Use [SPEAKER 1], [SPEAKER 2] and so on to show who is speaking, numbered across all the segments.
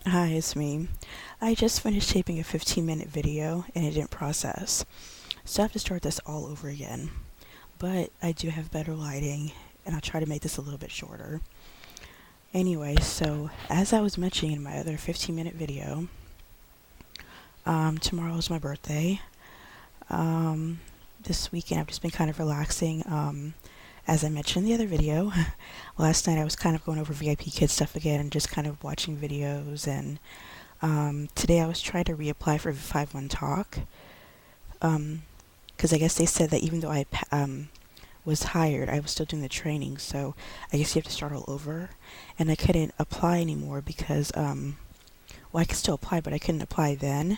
[SPEAKER 1] Hi, it's me. I just finished taping a 15-minute video and it didn't process, so I have to start this all over again. But I do have better lighting and I'll try to make this a little bit shorter. Anyway, so as I was mentioning in my other 15-minute video, tomorrow is my birthday. This weekend I've just been kind of relaxing. As I mentioned in the other video, last night I was kind of going over VIP Kids stuff again and just kind of watching videos, and today I was trying to reapply for 5-1 Talk, because I guess they said that even though I was hired, I was still doing the training, so I guess you have to start all over, and I couldn't apply anymore because, well, I could still apply, but I couldn't apply then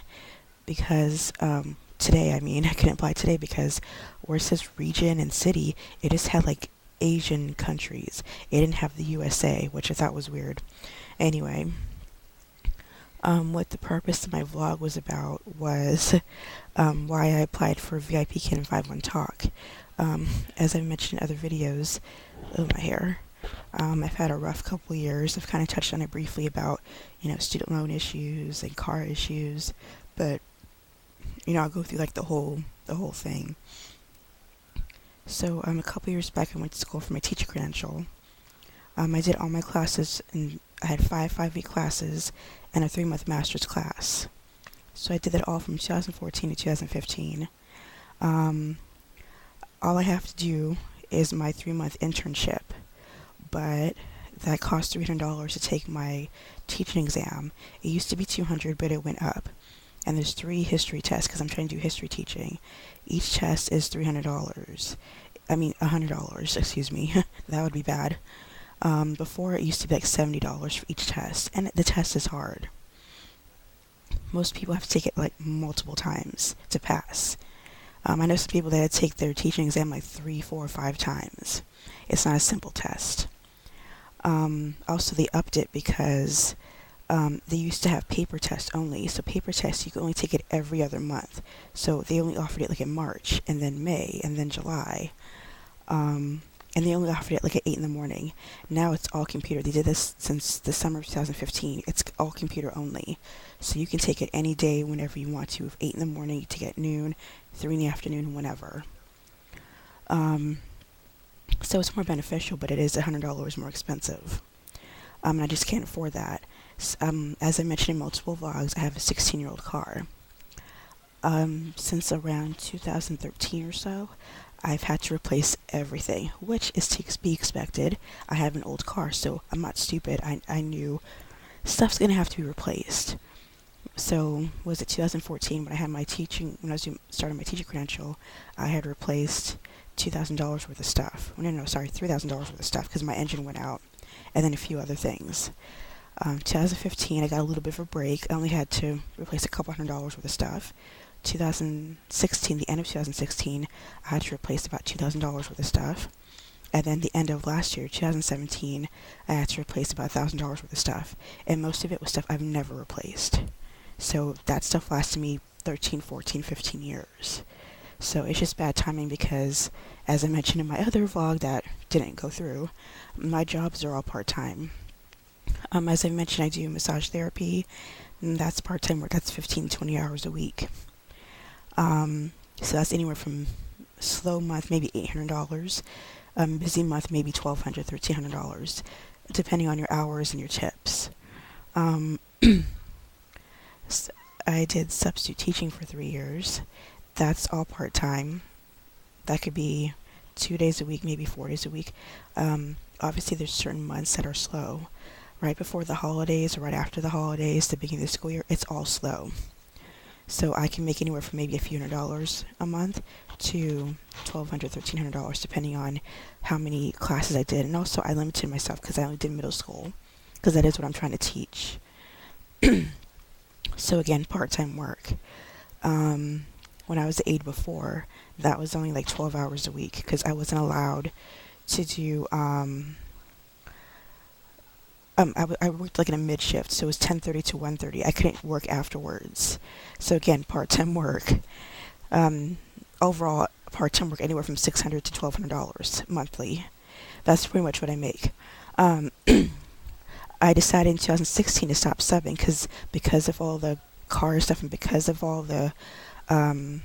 [SPEAKER 1] because, today, I couldn't apply today because where it says region and city, it just had like Asian countries. It didn't have the USA, which I thought was weird. Anyway, what the purpose of my vlog was about was why I applied for VIP Kid and 5-1 Talk. As I mentioned in other videos, oh, my hair. I've had a rough couple years. I've kind of touched on it briefly about, student loan issues and car issues, but I'll go through like the whole thing. So, a couple years back, I went to school for my teacher credential. I did all my classes, and I had five-week classes and a 3-month master's class. So I did that all from 2014 to 2015. All I have to do is my 3-month internship, but that cost $300 to take my teaching exam. It used to be $200, but it went up. And there's 3 history tests because I'm trying to do history teaching. Each test is $300. $100, excuse me. That would be bad. Before it used to be like $70 for each test, and the test is hard. Most people have to take it like multiple times to pass. I know some people that take their teaching exam like 3, 4, or 5 times. It's not a simple test. Also, they upped it because they used to have paper tests only. So paper tests, you could only take it every other month. So they only offered it like in March, and then May, and then July. And they only offered it like at 8 in the morning. Now it's all computer. They did this since the summer of 2015. It's all computer only. So you can take it any day whenever you want to. If 8 in the morning, you take it at noon, 3 in the afternoon, whenever. So it's more beneficial, but it is $100 more expensive. And I just can't afford that. As I mentioned in multiple vlogs, I have a 16-year-old car. Since around 2013 or so, I've had to replace everything, which is to be expected. I have an old car, so I'm not stupid. I knew stuff's going to have to be replaced. So, was it 2014 when I was starting my teaching credential, I had replaced $2,000 worth of stuff. $3,000 worth of stuff because my engine went out, and then a few other things. 2015, I got a little bit of a break. I only had to replace a couple $100 worth of stuff. 2016, the end of 2016, I had to replace about $2,000 worth of stuff. And then the end of last year, 2017, I had to replace about $1,000 worth of stuff. And most of it was stuff I've never replaced. So that stuff lasted me 13, 14, 15 years. So it's just bad timing because, as I mentioned in my other vlog that didn't go through, my jobs are all part-time. As I mentioned, I do massage therapy, and that's part-time work. That's 15, 20 hours a week. So that's anywhere from slow month, maybe $800, busy month, maybe $1,200, $1,300, depending on your hours and your tips. I did substitute teaching for 3 years. That's all part-time. That could be 2 days a week, maybe 4 days a week. Obviously, there's certain months that are slow. Right before the holidays or right after the holidays, the beginning of the school year, it's all slow. So I can make anywhere from maybe a few $100s a month to $1,200, $1,300, depending on how many classes I did. And also, I limited myself because I only did middle school, because that is what I'm trying to teach. So again, part-time work. When I was the aide before, that was only like 12 hours a week because I wasn't allowed to do, I worked like in a mid shift, so it was 10:30 to 1:30. I couldn't work afterwards. So again, part-time work. Overall, part-time work anywhere from $600 to $1,200 monthly. That's pretty much what I make. I decided in 2016 to stop subbing because of all the car stuff and because of all um,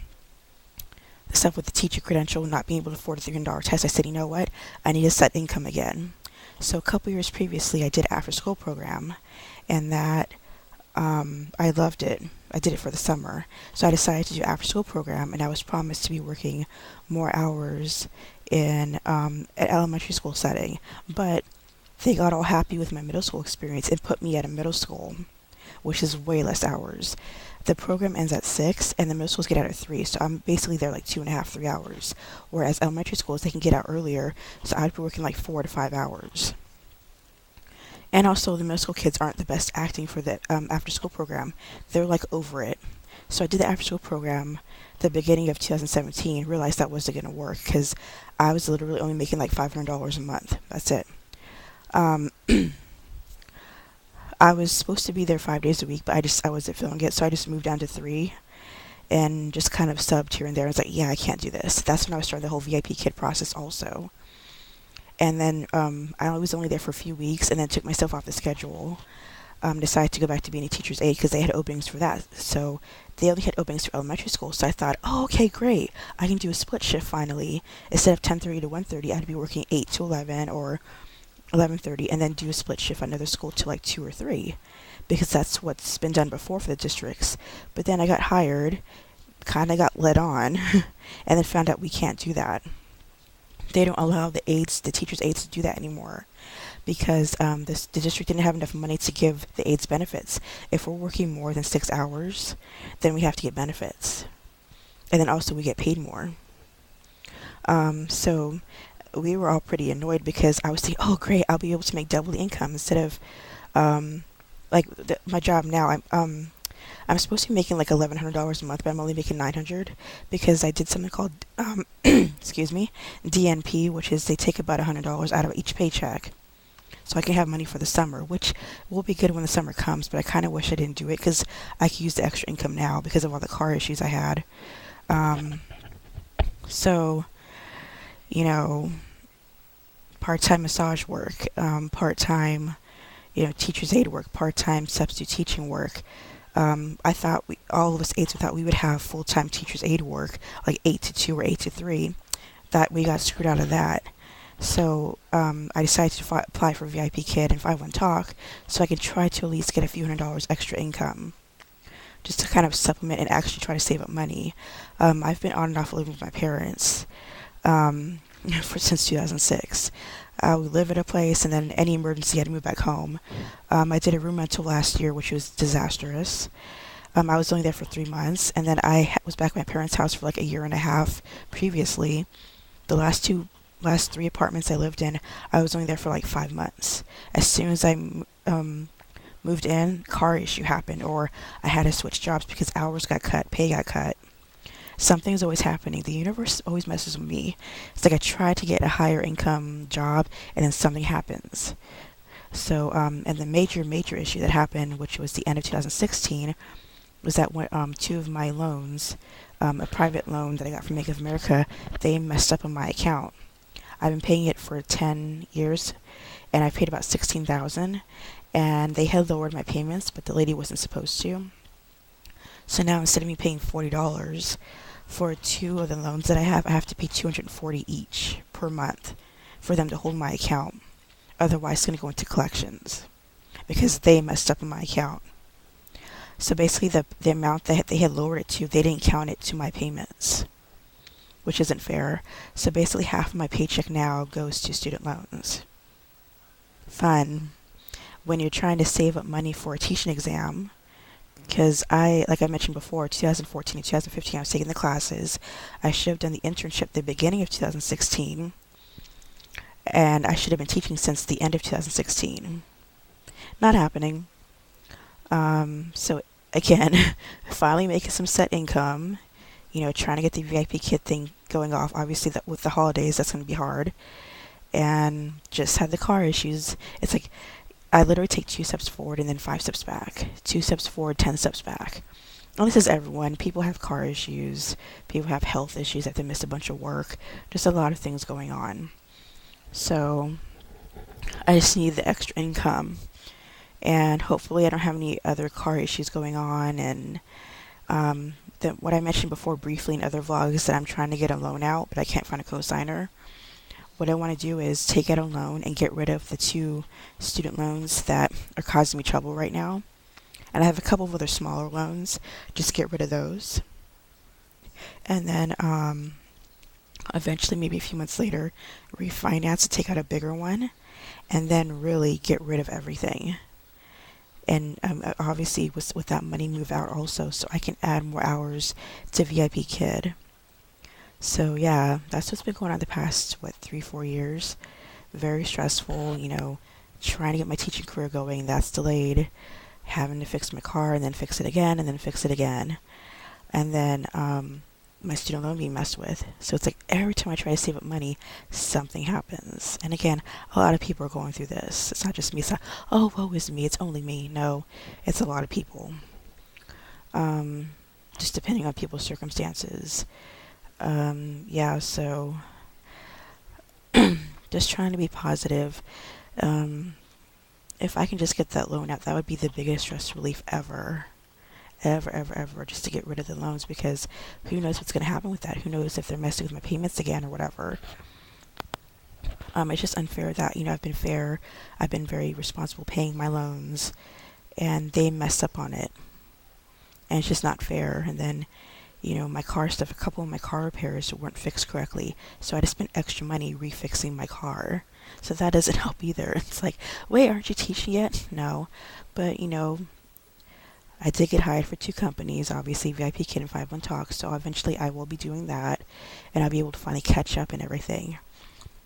[SPEAKER 1] the stuff with the teacher credential not being able to afford a $300 test. I said, you know what? I need to set income again. So a couple years previously, I did an after-school program, and that I loved it. I did it for the summer. So I decided to do after-school program, and I was promised to be working more hours in an elementary school setting. But they got all happy with my middle school experience and put me at a middle school, which is way less hours. The program ends at 6, and the middle schools get out at 3, so I'm basically there like 2.5, 3 hours. Whereas elementary schools, they can get out earlier, so I'd be working like 4 to 5 hours. And also, the middle school kids aren't the best acting for the after school program. They're like over it. So I did the after school program the beginning of 2017, realized that wasn't going to work because I was literally only making like $500 a month. That's it. Um, I was supposed to be there 5 days a week, but I wasn't feeling it, so I just moved down to 3 and just kind of subbed here and there. I was like, yeah, I can't do this. That's when I was starting the whole VIP kid process also. And then I was only there for a few weeks and then took myself off the schedule. Decided to go back to being a teacher's aide because they had openings for that. So they only had openings for elementary school. So I thought, oh, okay, great. I can do a split shift finally. Instead of 10:30 to 1:30, I'd be working 8 to 11 or 11:30 and then do a split shift at another school to like 2 or 3 because that's what's been done before for the districts. But then I got hired, kind of got led on, and then found out we can't do that. They don't allow the teachers' aides to do that anymore because the district didn't have enough money to give the aides benefits. If we're working more than 6 hours, then we have to get benefits. And then also we get paid more. So we were all pretty annoyed because I was thinking, oh great, I'll be able to make double the income instead of my job now. I'm supposed to be making like $1,100 a month, but I'm only making $900 because I did something called excuse me, DNP, which is they take about $100 out of each paycheck, so I can have money for the summer, which will be good when the summer comes. But I kind of wish I didn't do it because I could use the extra income now because of all the car issues I had. So, you know, part-time massage work, part-time, teacher's aide work, part-time substitute teaching work. I thought all of us aides thought we would have full-time teacher's aide work, like 8 to 2 or 8 to 3. That we got screwed out of that. So I decided to apply for VIP Kid and 5-1 Talk so I could try to at least get a few $100 extra income, just to kind of supplement and actually try to save up money. I've been on and off living with my parents since 2006. We live at a place, and then any emergency, I had to move back home. I did a room rental last year, which was disastrous. I was only there for 3 months, and then I was back at my parents' house for like a year and a half previously. The last 3 apartments I lived in, I was only there for like 5 months. As soon as I moved in, car issue happened, or I had to switch jobs because hours got cut, pay got cut. Something's always happening. The universe always messes with me. It's like I try to get a higher income job, and then something happens. So, and the major issue that happened, which was the end of 2016, was that when 2 of my loans, a private loan that I got from Bank of America, they messed up on my account. I've been paying it for 10 years, and I paid about $16,000, and they had lowered my payments, but the lady wasn't supposed to. So now instead of me paying $40 for 2 of the loans that I have to pay $240 each per month for them to hold my account. Otherwise, it's going to go into collections because they messed up on my account. So basically, the amount that they had lowered it to, they didn't count it to my payments, which isn't fair. So basically, half of my paycheck now goes to student loans. Fun. When you're trying to save up money for a teaching exam, because like I mentioned before, 2014 and 2015, I was taking the classes. I should have done the internship the beginning of 2016, and I should have been teaching since the end of 2016. Not happening. So again, finally making some set income, trying to get the VIP Kid thing going off. Obviously, that with the holidays, that's going to be hard. And just had the car issues. It's like I literally take 2 steps forward and then 5 steps back. 2 steps forward, 10 steps back. And this is everyone. People have car issues. People have health issues that they missed a bunch of work. Just a lot of things going on. So I just need the extra income. And hopefully I don't have any other car issues going on. And what I mentioned before briefly in other vlogs, that I'm trying to get a loan out, but I can't find a cosigner. What I want to do is take out a loan and get rid of the two student loans that are causing me trouble right now. And I have a couple of other smaller loans. Just get rid of those. And then eventually, maybe a few months later, refinance and take out a bigger one. And then really get rid of everything. And obviously with that money, move out also, so I can add more hours to VIP Kid. So yeah, that's what's been going on the past, 3-4 years. Very stressful, trying to get my teaching career going. That's delayed. Having to fix my car and then fix it again and then fix it again. And then my student loan being messed with. So it's like every time I try to save up money, something happens. And again, a lot of people are going through this. It's not just me. It's not, oh, woe is me. It's only me. No, it's a lot of people. Just depending on people's circumstances. Yeah, so just trying to be positive. If I can just get that loan out, that would be the biggest stress relief ever. Ever, just to get rid of the loans, because who knows what's going to happen with that? Who knows if they're messing with my payments again or whatever. It's just unfair that, I've been fair. I've been very responsible paying my loans, and they mess up on it. And it's just not fair. And then, my car stuff, a couple of my car repairs weren't fixed correctly, so I had to spend extra money refixing my car. So that doesn't help either. It's like, wait, aren't you teaching yet? No. But, I did get hired for 2 companies, obviously VIP Kid and 51 Talk, so eventually I will be doing that, and I'll be able to finally catch up and everything.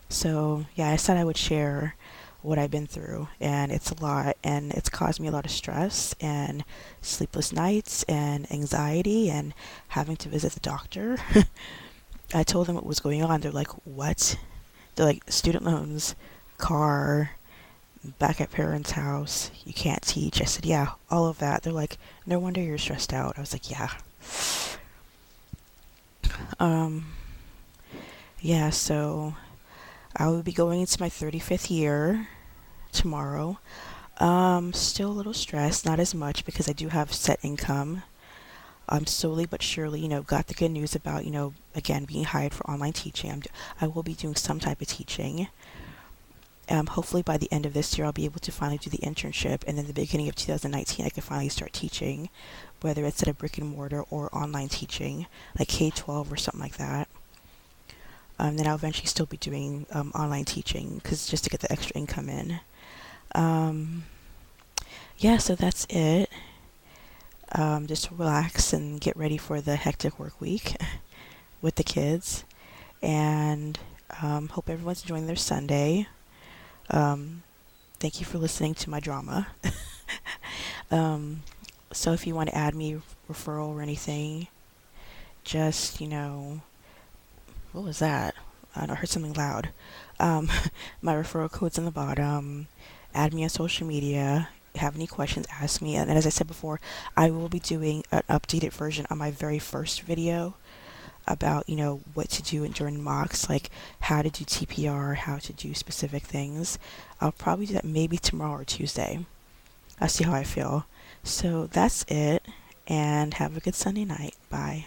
[SPEAKER 1] So yeah, I said I would share what I've been through, and it's a lot, and it's caused me a lot of stress and sleepless nights and anxiety and having to visit the doctor. I told them what was going on. They're like, what? They're like, student loans, car, back at parents' house, you can't teach. I said, yeah, all of that. They're like, no wonder you're stressed out. I was like, yeah. Yeah, so I will be going into my 35th year tomorrow. Still a little stressed, not as much because I do have set income. Slowly but surely, got the good news about, again, being hired for online teaching. I will be doing some type of teaching. Hopefully by the end of this year, I'll be able to finally do the internship, and then the beginning of 2019, I can finally start teaching, whether it's at a brick and mortar or online teaching, like K-12 or something like that. Then I'll eventually still be doing online teaching, because just to get the extra income in. Yeah, so that's it. Just relax and get ready for the hectic work week with the kids, and hope everyone's enjoying their Sunday. Thank you for listening to my drama. So if you want to add me referral or anything, just, what was that? I heard something loud. My referral code's in the bottom. Add me on social media. Have any questions, ask me. And as I said before, I will be doing an updated version on my very first video about, what to do during mocks, like how to do TPR, how to do specific things. I'll probably do that maybe tomorrow or Tuesday. I'll see how I feel. So that's it, and have a good Sunday night. Bye.